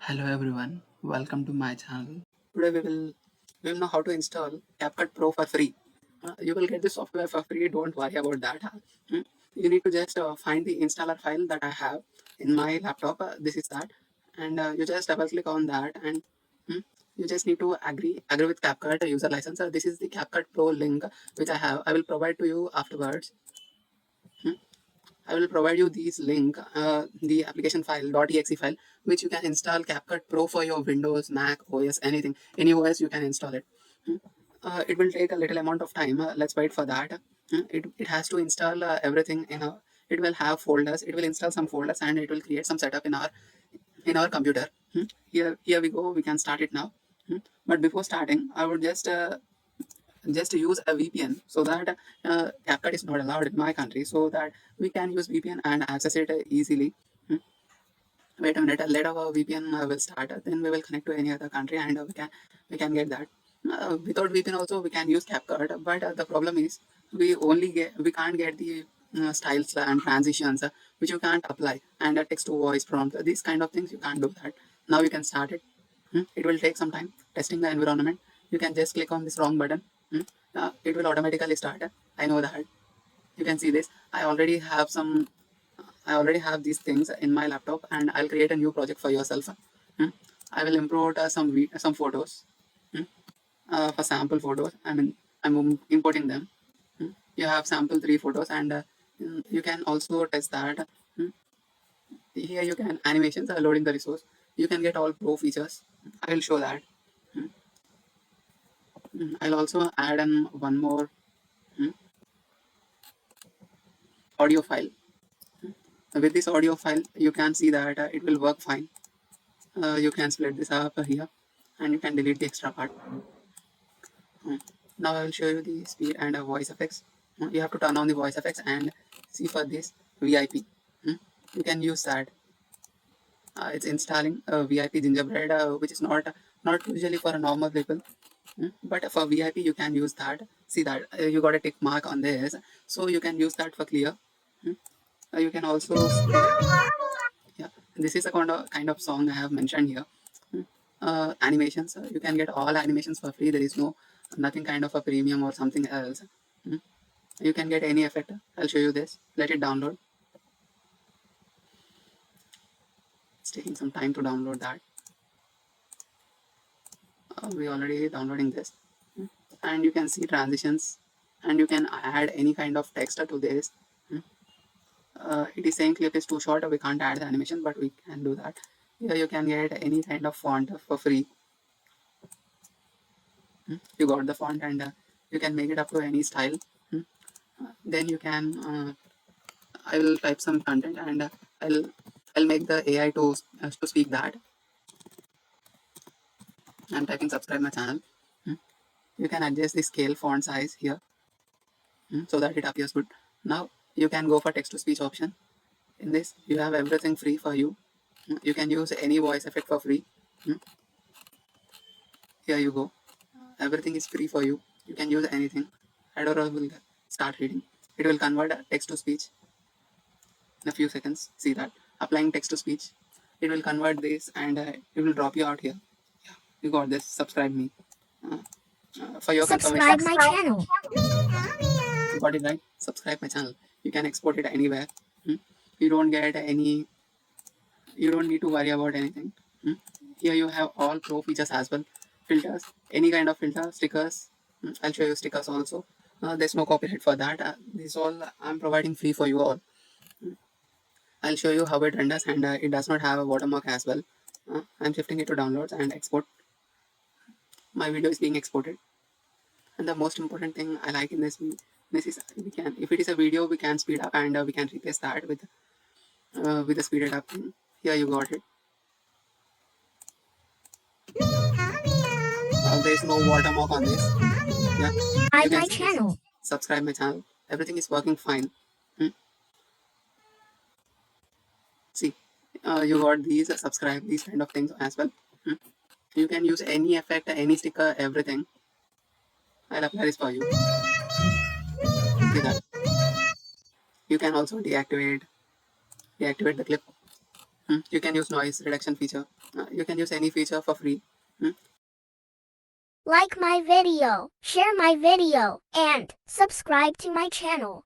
Hello everyone, welcome to my channel. Today we will know how to install CapCut Pro for free. You will get the software for free. Don't worry about that. Hmm. You need to just find the installer file that I have in my laptop. This is that, and you just double click on that, and hmm, you just need to agree with CapCut user license. This is the CapCut Pro link which I have. I will provide to you afterwards. Hmm. I will provide you this link, the application file .exe file, which you can install CapCut Pro for your Windows, Mac, OS, anything. Any OS you can install it. Hmm. It will take a little amount of time. Let's wait for that. It has to install everything in a. It will have folders. It will install some folders and it will create some setup in our computer. Here we go. We can start it now. But before starting, I would just use a VPN so that CapCut is not allowed in my country, so that we can use VPN and access it easily. Hmm. Wait a minute, let our VPN will start, then we will connect to any other country and we can get that. Without VPN also we can use CapCut, but the problem is we can't get the styles and transitions which you can't apply, and text to voice prompt, these kind of things you can't do that. Now you can start it. It will take some time testing the environment. You can just click on this wrong button. It will automatically start. I know that. You can see this. I already have these things in my laptop, and I'll create a new project for yourself. Hmm. I will import some photos. Hmm. For sample photos. I'm importing them. You have sample 3 photos, and you can also test that. Hmm. Here you can animations are loading the resource. You can get all pro features. I will show that. I'll also add in one more mm, audio file. With this audio file, you can see that it will work fine. You can split this up here, and you can delete the extra part. Mm. Now I will show you the speed and voice effects. You have to turn on the voice effects and see for this VIP. You can use that. It's installing a VIP gingerbread, which is not usually for a normal people. But for VIP, you can use that. See that you got a tick mark on this, so you can use that for clear. You can also, yeah, this is a kind of song I have mentioned here. Animations, you can get all animations for free. There is nothing kind of a premium or something else. Hmm. You can get any effect. I'll show you this. Let it download. It's taking some time to download that. We already downloading this. And you can see transitions, and you can add any kind of text to this. It is saying clip is too short, we can't add the animation, but we can do that. Here you can get any kind of font for free. You got the font, and you can make it up to any style. Then you can I will type some content, and I'll make the AI to speak that. I'm typing subscribe my channel. You can adjust the scale font size here, so that it appears good. Now you can go for text to speech option. In this you have everything free for you. You can use any voice effect for free. Here you go. Everything is free for you. You can use anything. Adora will start reading. It will convert text to speech in a few seconds. See that? Applying text to speech. It will convert this, and it will drop you out here. Yeah, you got this. Subscribe me. For your Subscribe confirmation. my channel. You got it right? Subscribe my channel. You can export it anywhere. You don't get any. You don't need to worry about anything. Here you have all pro features as well. Filters, any kind of filter, stickers. I'll show you stickers also. There's no copyright for that. This all I'm providing free for you all. I'll show you how it renders, and it does not have a watermark as well. I'm shifting it to downloads and export. My video is being exported. And the most important thing I like in this is, we can, if it is a video, we can speed up, and we can replace that with the speeded up thing. Here you got it. There is no watermark on this. Yeah, you Subscribe can my see this. channel. Subscribe my channel. Everything is working fine. See, you got these, subscribe, these kind of things as well. You can use any effect, any sticker, everything. I'll apply this for you. See that? You can also deactivate the clip. You can use noise reduction feature. You can use any feature for free. Like my video, share my video, and subscribe to my channel.